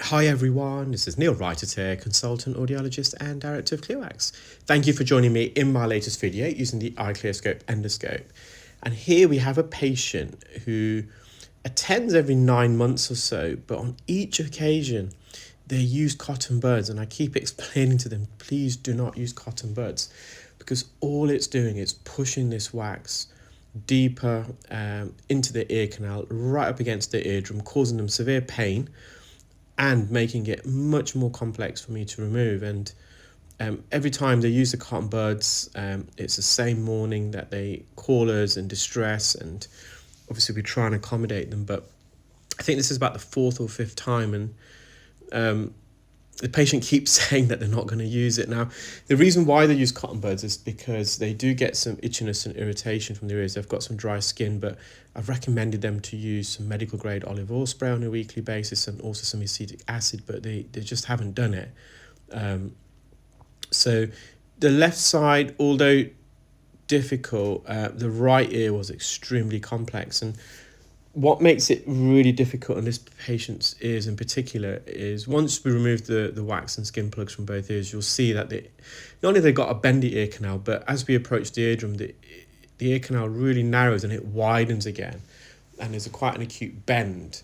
Hi everyone, this is Neil Wright here, consultant audiologist and director of ClearWax. Thank you for joining me in my latest video using the iClearScope endoscope. And here we have a patient who attends every 9 months or so, but on each occasion they use cotton buds, and I keep explaining to them, please do not use cotton buds, because all it's doing is pushing this wax deeper into the ear canal, right up against the eardrum, causing them severe pain and making it much more complex for me to remove. And every time they use the cotton buds, it's the same morning that they call us in distress, and obviously we try and accommodate them. But I think this is about the fourth or fifth time, and the patient keeps saying that they're not going to use it. Now, the reason why they use cotton buds is because they do get some itchiness and irritation from their ears. They've got some dry skin, but I've recommended them to use some medical grade olive oil spray on a weekly basis and also some acetic acid, but they just haven't done it. So the left side, although difficult, the right ear was extremely complex. And what makes it really difficult on this patient's ears in particular is once we remove the wax and skin plugs from both ears, you'll see that not only they've got a bendy ear canal, but as we approach the eardrum, the ear canal really narrows and it widens again. And there's quite an acute bend,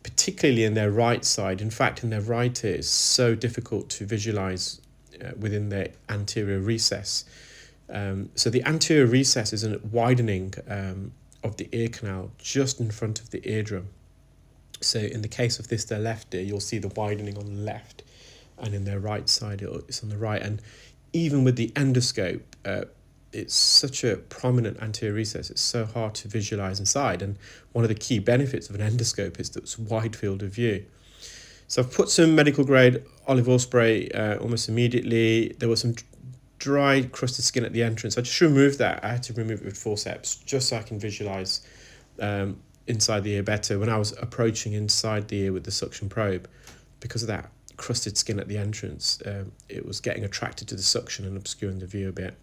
particularly in their right side. In fact, in their right ear, it's so difficult to visualize within their anterior recess. So the anterior recess is a widening of the ear canal just in front of the eardrum. So in the case of their left ear, you'll see the widening on the left, and in their right side, it's on the right. And even with the endoscope, it's such a prominent anterior recess, it's so hard to visualize inside. And one of the key benefits of an endoscope is that it's wide field of view. So I've put some medical grade olive oil spray almost immediately. There was some dry crusted skin at the entrance. I just removed that. I had to remove it with forceps just so I can visualize inside the ear better when I was approaching inside the ear with the suction probe. Because of that crusted skin at the entrance, it was getting attracted to the suction and obscuring the view a bit.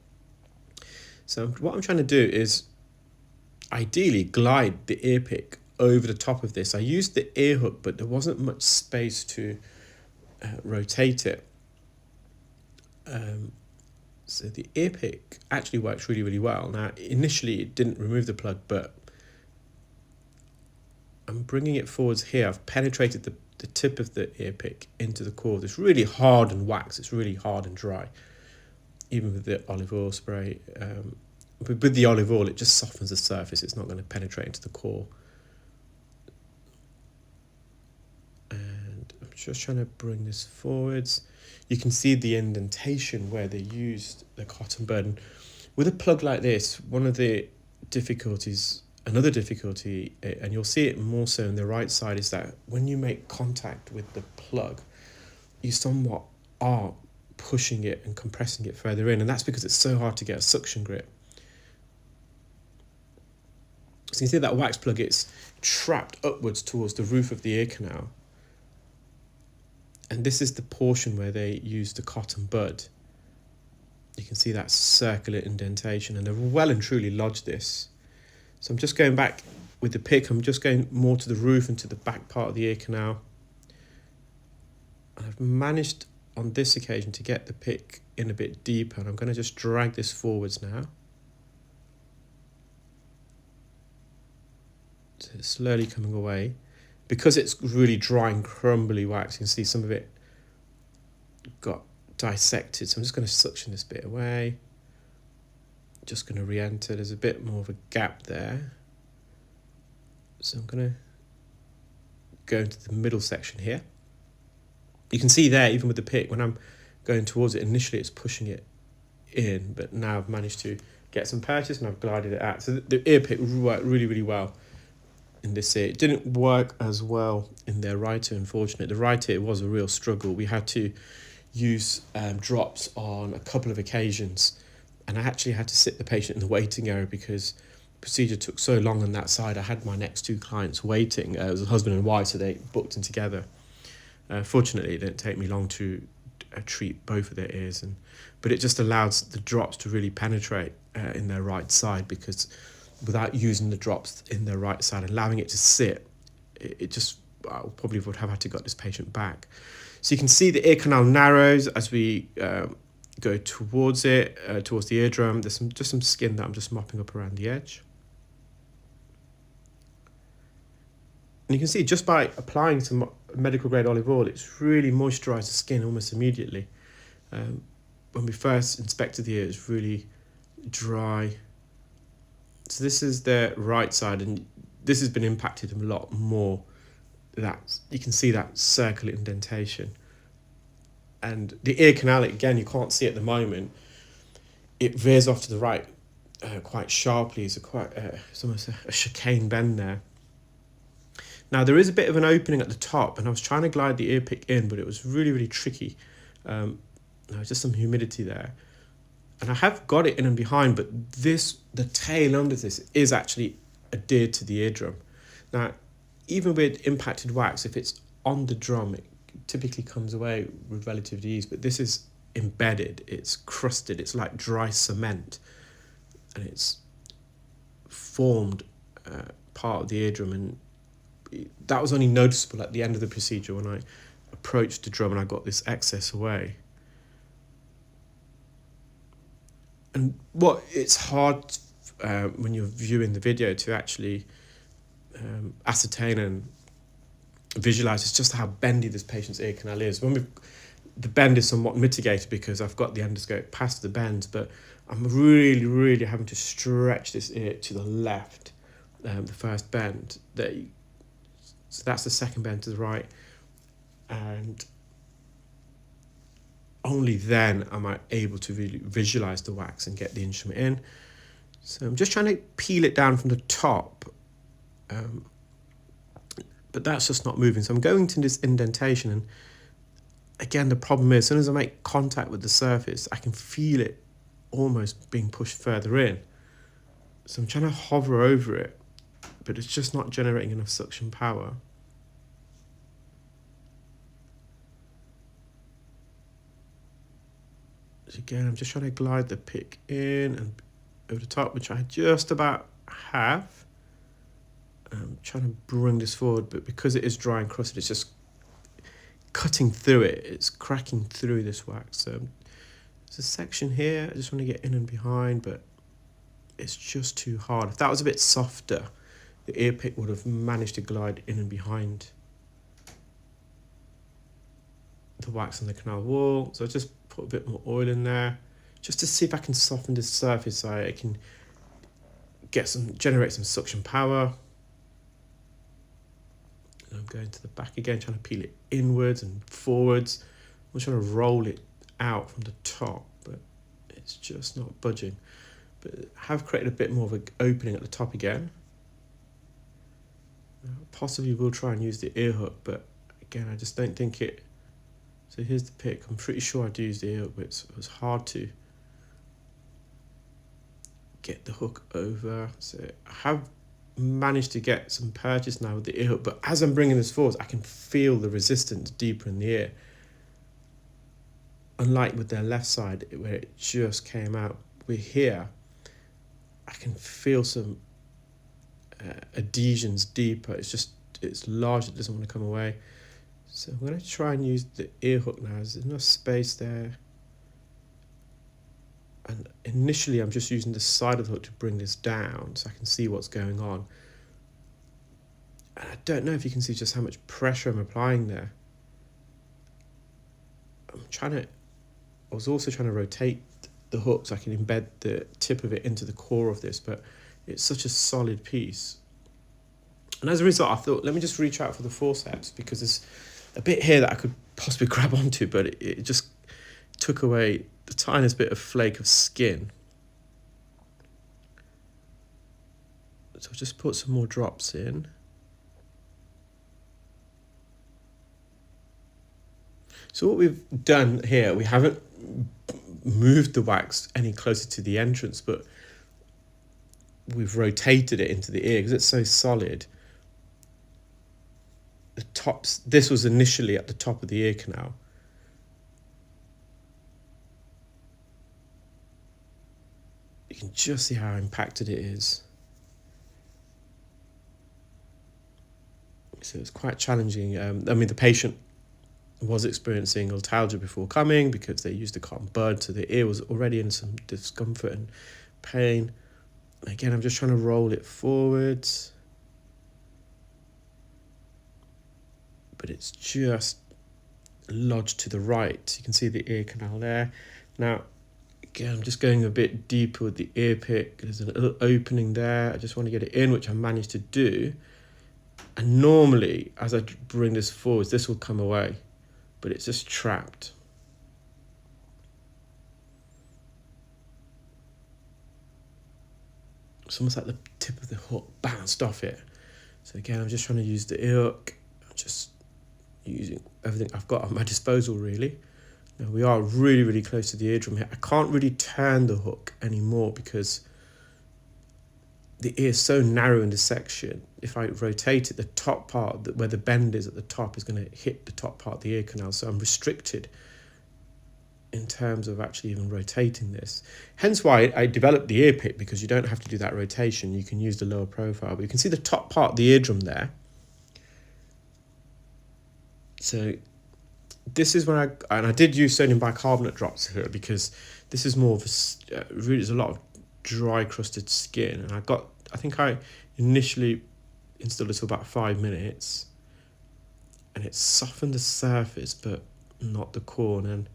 So what I'm trying to do is ideally glide the ear pick over the top of this. I used the ear hook, but there wasn't much space to rotate it. So the ear pick actually works really, really well. Now, initially it didn't remove the plug, but I'm bringing it forwards here. I've penetrated the tip of the ear pick into the core. It's really hard and wax. It's really hard and dry, even with the olive oil spray. With the olive oil, it just softens the surface. It's not going to penetrate into the core. And I'm just trying to bring this forwards. You can see the indentation where they used the cotton bud. And with a plug like this, one of the difficulties, another difficulty, and you'll see it more so on the right side, is that when you make contact with the plug, you somewhat are pushing it and compressing it further in, and that's because it's so hard to get a suction grip. So you see that wax plug, it's trapped upwards towards the roof of the ear canal. And this is the portion where they use the cotton bud. You can see that circular indentation, and they've well and truly lodged this. So I'm just going back with the pick. I'm just going more to the roof and to the back part of the ear canal. And I've managed on this occasion to get the pick in a bit deeper, and I'm going to just drag this forwards now. So it's slowly coming away. Because it's really dry and crumbly wax, you can see some of it got dissected. So I'm just going to suction this bit away. Just going to re-enter. There's a bit more of a gap there. So I'm going to go into the middle section here. You can see there, even with the pick, when I'm going towards it, initially it's pushing it in, but now I've managed to get some purchase and I've glided it out. So the ear pick worked really, really well in this ear. It didn't work as well in their right ear, unfortunately. The right ear was a real struggle. We had to use drops on a couple of occasions, and I actually had to sit the patient in the waiting area because the procedure took so long on that side. I had my next two clients waiting. It was a husband and wife, so they booked in together. Fortunately, it didn't take me long to treat both of their ears, but it just allows the drops to really penetrate in their right side, because without using the drops in their right side, allowing it to sit, it just I probably would have had to got this patient back. So you can see the ear canal narrows as we go towards it, towards the eardrum. There's just some skin that I'm just mopping up around the edge. And you can see just by applying some medical grade olive oil, it's really moisturised the skin almost immediately. When we first inspected the ear, it's really dry. So this is the right side, and this has been impacted a lot more. That you can see that circular indentation. And the ear canal, again, you can't see at the moment. It veers off to the right quite sharply. It's it's almost a chicane bend there. Now there is a bit of an opening at the top, and I was trying to glide the ear pick in, but it was really, really tricky. Just some humidity there. And I have got it in and behind, but the tail under this is actually adhered to the eardrum. Now, even with impacted wax, if it's on the drum, it typically comes away with relative ease, but this is embedded, it's crusted, it's like dry cement, and it's formed part of the eardrum, and that was only noticeable at the end of the procedure when I approached the drum and I got this excess away. And it's hard when you're viewing the video to actually ascertain and visualize is just how bendy this patient's ear canal is. The bend is somewhat mitigated because I've got the endoscope past the bend, but I'm really, really having to stretch this ear to the left, the first bend. So that's the second bend to the right, and only then am I able to really visualize the wax and get the instrument in. So I'm just trying to peel it down from the top, but that's just not moving. So I'm going to this indentation, and again, the problem is as soon as I make contact with the surface, I can feel it almost being pushed further in. So I'm trying to hover over it, but it's just not generating enough suction power. So again, I'm just trying to glide the pick in and over the top, which I just about have. I'm trying to bring this forward, but because it is dry and crusted, it's just cutting through it. It's cracking through this wax. So there's a section here. I just want to get in and behind, but it's just too hard. If that was a bit softer, the ear pick would have managed to glide in and behind the wax on the canal wall. So I just put a bit more oil in there just to see if I can soften this surface so I can generate some suction power. And I'm going to the back again, trying to peel it inwards and forwards. I'm trying to roll it out from the top, but it's just not budging. But I have created a bit more of an opening at the top again. Possibly will try and use the ear hook, but again, I just don't think it. So here's the pick. I'm pretty sure I do use the ear hook, but it was hard to get the hook over. So I have managed to get some purchase now with the ear hook, but as I'm bringing this forward, I can feel the resistance deeper in the ear. Unlike with their left side, where it just came out, we're here, I can feel some adhesions deeper. It's large, it doesn't want to come away. So I'm going to try and use the ear hook now. There's enough space there. And initially I'm just using the side of the hook to bring this down so I can see what's going on. And I don't know if you can see just how much pressure I'm applying there. I was also trying to rotate the hook so I can embed the tip of it into the core of this, but it's such a solid piece. And as a result, I thought, let me just reach out for the forceps, because there's a bit here that I could possibly grab onto, but it just took away the tiniest bit of flake of skin. So I'll just put some more drops in. So what we've done here, we haven't moved the wax any closer to the entrance, but we've rotated it into the ear because it's so solid. This was initially at the top of the ear canal. You can just see how impacted it is. So it's quite challenging. I mean, the patient was experiencing otalgia before coming because they used the cotton bud, so the ear was already in some discomfort and pain. Again, I'm just trying to roll it forwards, but it's just lodged to the right. You can see the ear canal there. Now, again, I'm just going a bit deeper with the ear pick. There's a little opening there. I just want to get it in, which I managed to do. And normally, as I bring this forwards, this will come away, but it's just trapped. It's almost like the tip of the hook bounced off it. So again, I'm just trying to use the ear hook. I'm just using everything I've got at my disposal, really. Now we are really, really close to the eardrum here. I can't really turn the hook anymore because the ear is so narrow in this section. If I rotate it, the top part, where the bend is at the top, is going to hit the top part of the ear canal. So I'm restricted in terms of actually even rotating this. Hence why I developed the ear pick, because you don't have to do that rotation. You can use the lower profile. But you can see the top part of the eardrum there. So this is when I did use sodium bicarbonate drops here, because this is more of a, really, there's a lot of dry crusted skin. And I think I initially installed it for about 5 minutes, and it softened the surface, but not the corn. And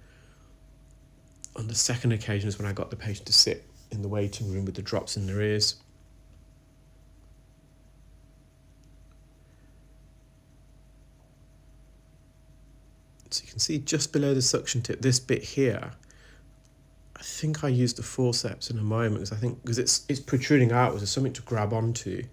on the second occasion is when I got the patient to sit in the waiting room with the drops in their ears. So you can see just below the suction tip, this bit here, I think I used the forceps in a moment, because it's protruding outwards. There's something to grab onto.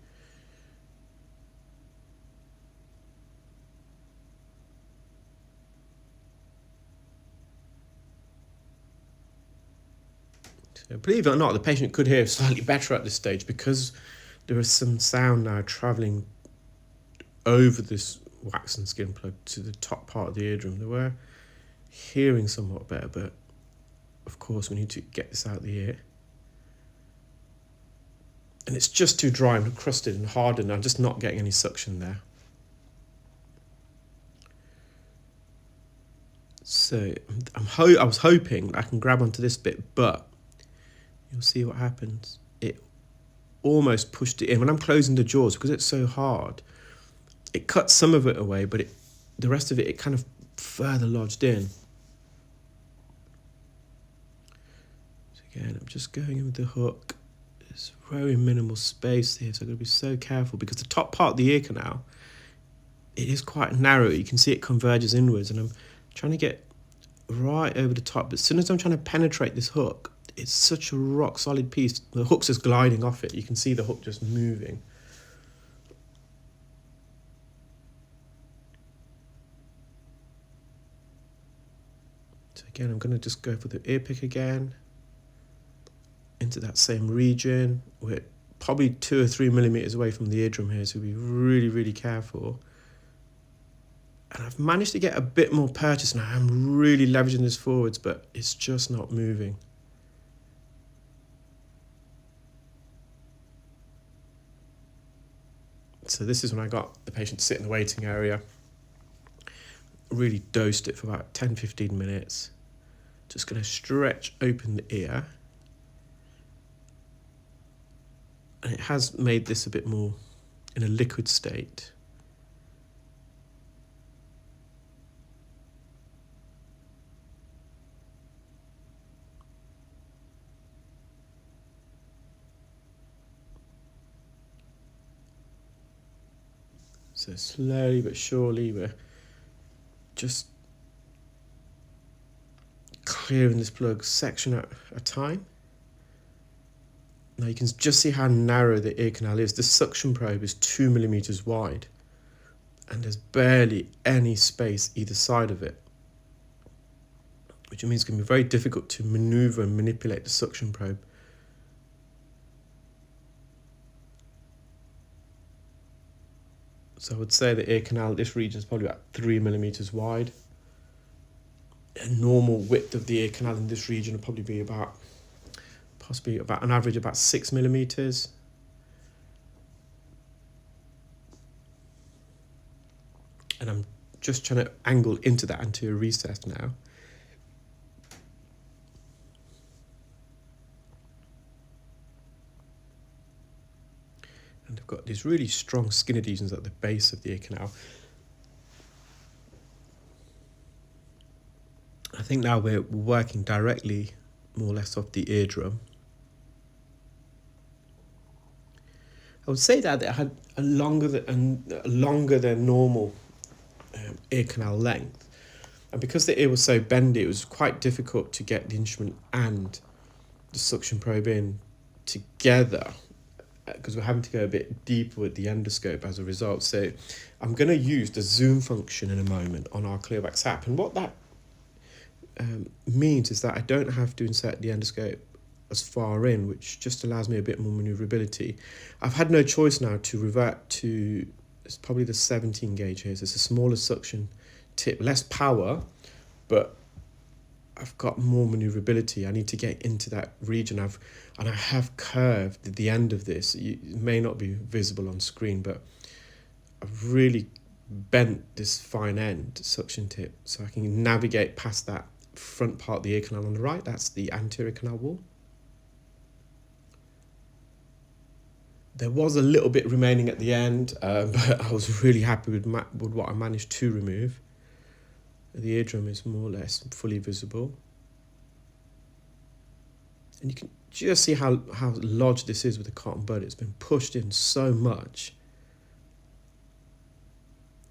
So believe it or not, the patient could hear slightly better at this stage, because there is some sound now travelling over this waxen skin plug to the top part of the eardrum. They were hearing somewhat better, but of course we need to get this out of the ear. And it's just too dry and crusted and hardened. I'm just not getting any suction there. So I was hoping I can grab onto this bit, but you'll see what happens. It almost pushed it in. When I'm closing the jaws, because it's so hard, it cuts some of it away, but the rest of it kind of further lodged in. So again, I'm just going in with the hook. There's very minimal space here, so I've got to be so careful, because the top part of the ear canal, it is quite narrow. You can see it converges inwards, and I'm trying to get right over the top. But as soon as I'm trying to penetrate this hook, it's such a rock solid piece. The hook's just gliding off it. You can see the hook just moving. So again, I'm going to just go for the ear pick again, into that same region. We're probably 2 or 3 millimeters away from the eardrum here, so be really, really careful. And I've managed to get a bit more purchase now. I'm really leveraging this forwards, but it's just not moving. So this is when I got the patient to sit in the waiting area. Really dosed it for about 10-15 minutes. Just going to stretch open the ear. And it has made this a bit more in a liquid state. So slowly but surely we're just clearing this plug section at a time. Now you can just see how narrow the ear canal is. The suction probe is 2 millimeters wide, and there's barely any space either side of it, which means it's going to be very difficult to maneuver and manipulate the suction probe. So I would say the ear canal, this region is probably about 3 millimeters wide. A normal width of the ear canal in this region would probably be possibly about an average about 6 millimeters. And I'm just trying to angle into that anterior recess now. And I've got these really strong skin adhesions at the base of the ear canal. I think now we're working directly, more or less, off the eardrum. I would say that it had a longer than normal ear canal length. And because the ear was so bendy, it was quite difficult to get the instrument and the suction probe in together, because we're having to go a bit deeper with the endoscope as a result. So I'm going to use the zoom function in a moment on our ClearVax app. And what that means is that I don't have to insert the endoscope as far in, which just allows me a bit more maneuverability. I've had no choice now to revert to, it's probably the 17 gauge here. So it's a smaller suction tip, less power, but I've got more maneuverability. I need to get into that region. I have curved the end of this. It may not be visible on screen, but I've really bent this fine end suction tip so I can navigate past that front part of the ear canal on the right. That's the anterior canal wall. There was a little bit remaining at the end, but I was really happy with what I managed to remove. The eardrum is more or less fully visible. And you can just see how lodged this is with the cotton bud. It's been pushed in so much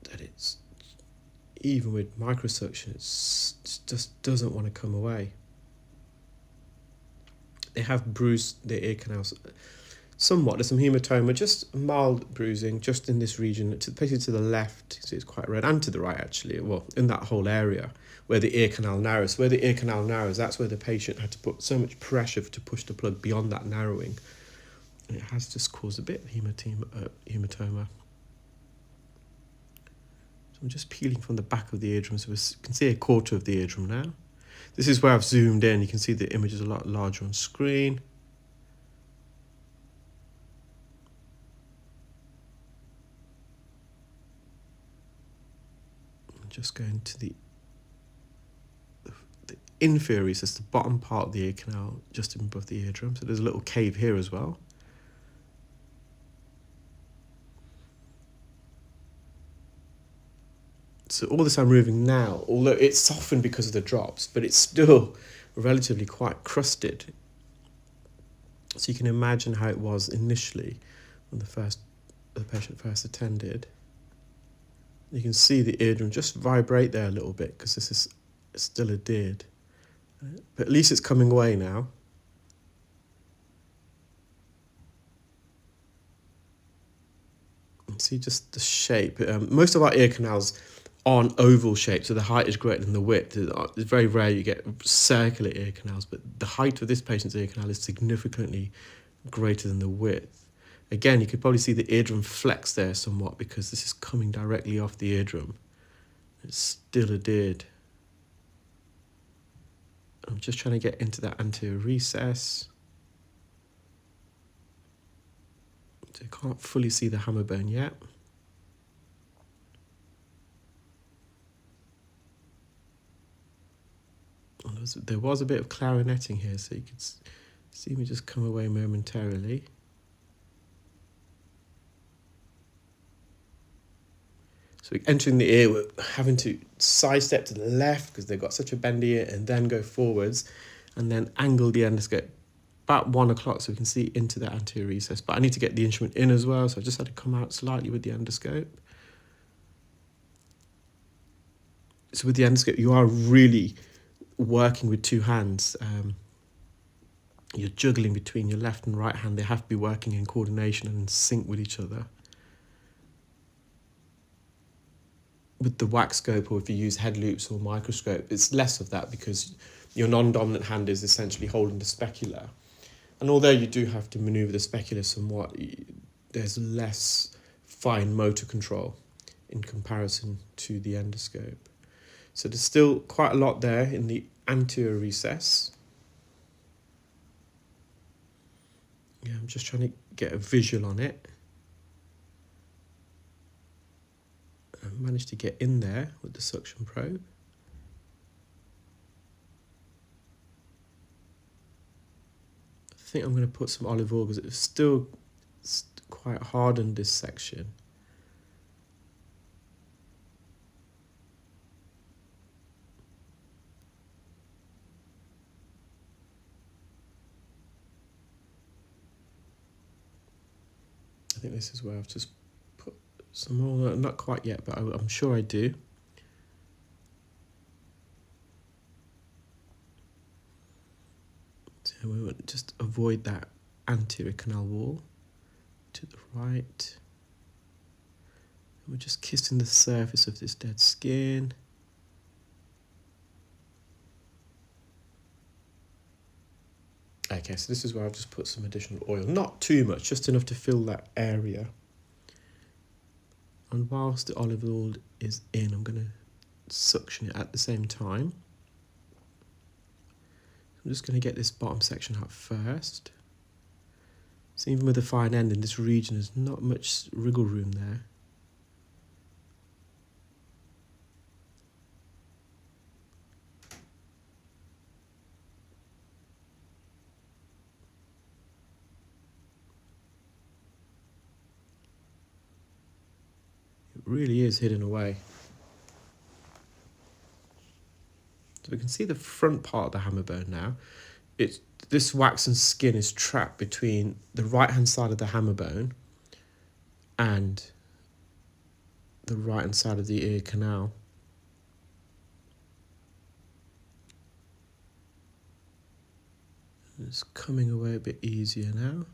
that it's, even with microsuction, it just doesn't want to come away. They have bruised their ear canals somewhat. There's some hematoma, just mild bruising, just in this region, basically to the left. See, it's quite red, and to the right actually. Well, in that whole area where the ear canal narrows. Where the ear canal narrows, that's where the patient had to put so much pressure to push the plug beyond that narrowing. And it has just caused a bit of hematoma. So I'm just peeling from the back of the eardrum, so we can see a quarter of the eardrum now. This is where I've zoomed in. You can see the image is a lot larger on screen. I'm just going to the inferior recess, the bottom part of the ear canal, just above the eardrum. So there's a little cave here as well. So all this I'm removing now, although it's softened because of the drops, but it's still relatively quite crusted. So you can imagine how it was initially when the patient first attended. You can see the eardrum just vibrate there a little bit because this is still adhered. But at least it's coming away now. And see just the shape. Most of our ear canals aren't oval shaped, so the height is greater than the width. It's very rare you get circular ear canals, but the height of this patient's ear canal is significantly greater than the width. Again, you could probably see the eardrum flex there somewhat because this is coming directly off the eardrum. It's still adhered. I'm just trying to get into that anterior recess. So I can't fully see the hammer bone yet. There was a bit of clarinetting here, so you could see me just come away momentarily. So entering the ear, we're having to sidestep to the left because they've got such a bendy ear, and then go forwards and then angle the endoscope about 1 o'clock so we can see into the anterior recess. But I need to get the instrument in as well, so I just had to come out slightly with the endoscope. So with the endoscope, you are really working with two hands. You're juggling between your left and right hand. They have to be working in coordination and in sync with each other. With the wax scope, or if you use head loops or microscope, it's less of that because your non-dominant hand is essentially holding the specular. And although you do have to maneuver the specular somewhat, there's less fine motor control in comparison to the endoscope. So there's still quite a lot there in the anterior recess. Yeah, I'm just trying to get a visual on it. managed to get in there with the suction probe. I think I'm going to put some olive oil because it's still quite hard in this section. I think this is where I've just put some more, not quite yet, but I'm sure I do. So we want to just avoid that anterior canal wall to the right. And we're just kissing the surface of this dead skin. Okay, so this is where I've just put some additional oil, not too much, just enough to fill that area. And whilst the olive oil is in, I'm going to suction it at the same time. I'm just going to get this bottom section out first. So even with the fine end in this region, there's not much wriggle room there. It really is hidden away. So we can see the front part of the hammer bone now. This waxen skin is trapped between the right hand side of the hammer bone and the right hand side of the ear canal. It's coming away a bit easier now.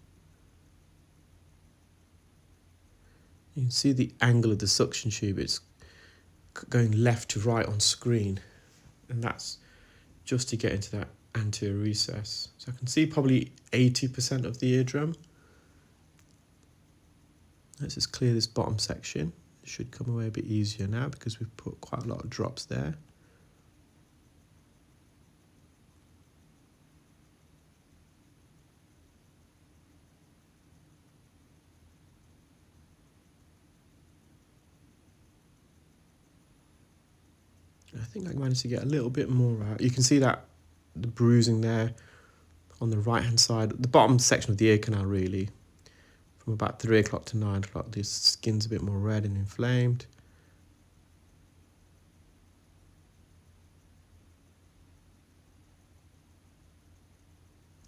You can see the angle of the suction tube. It's going left to right on screen, and that's just to get into that anterior recess. So I can see probably 80% of the eardrum. Let's just clear this bottom section. It should come away a bit easier now because we've put quite a lot of drops there. I think I managed to get a little bit more out. You can see that the bruising there on the right hand side, the bottom section of the ear canal really, from about 3 o'clock to 9 o'clock, the skin's a bit more red and inflamed.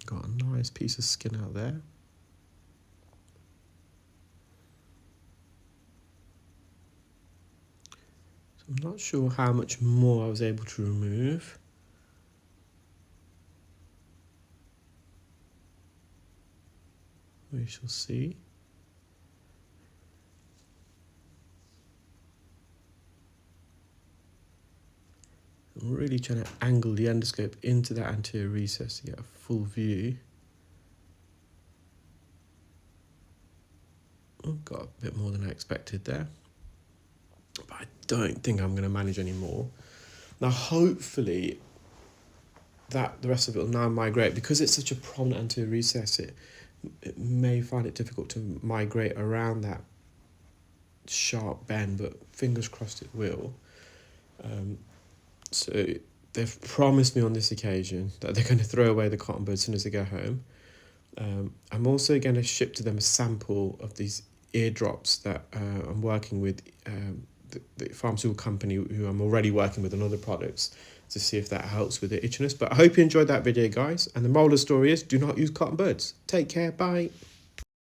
Got a nice piece of skin out there. So I'm not sure how much more I was able to remove. We shall see. I'm really trying to angle the endoscope into that anterior recess to get a full view. Oh, got a bit more than I expected there. But I don't think I'm going to manage any more. Now, hopefully, the rest of it will now migrate. Because it's such a prominent anterior recess, it may find it difficult to migrate around that sharp bend, but fingers crossed it will. So they've promised me on this occasion that they're going to throw away the cotton bud as soon as they go home. I'm also going to ship to them a sample of these eardrops that I'm working with the pharmaceutical company who I'm already working with on other products to see if that helps with the itchiness. But I hope you enjoyed that video, guys. And the moral of the story is, do not use cotton buds. Take care. Bye.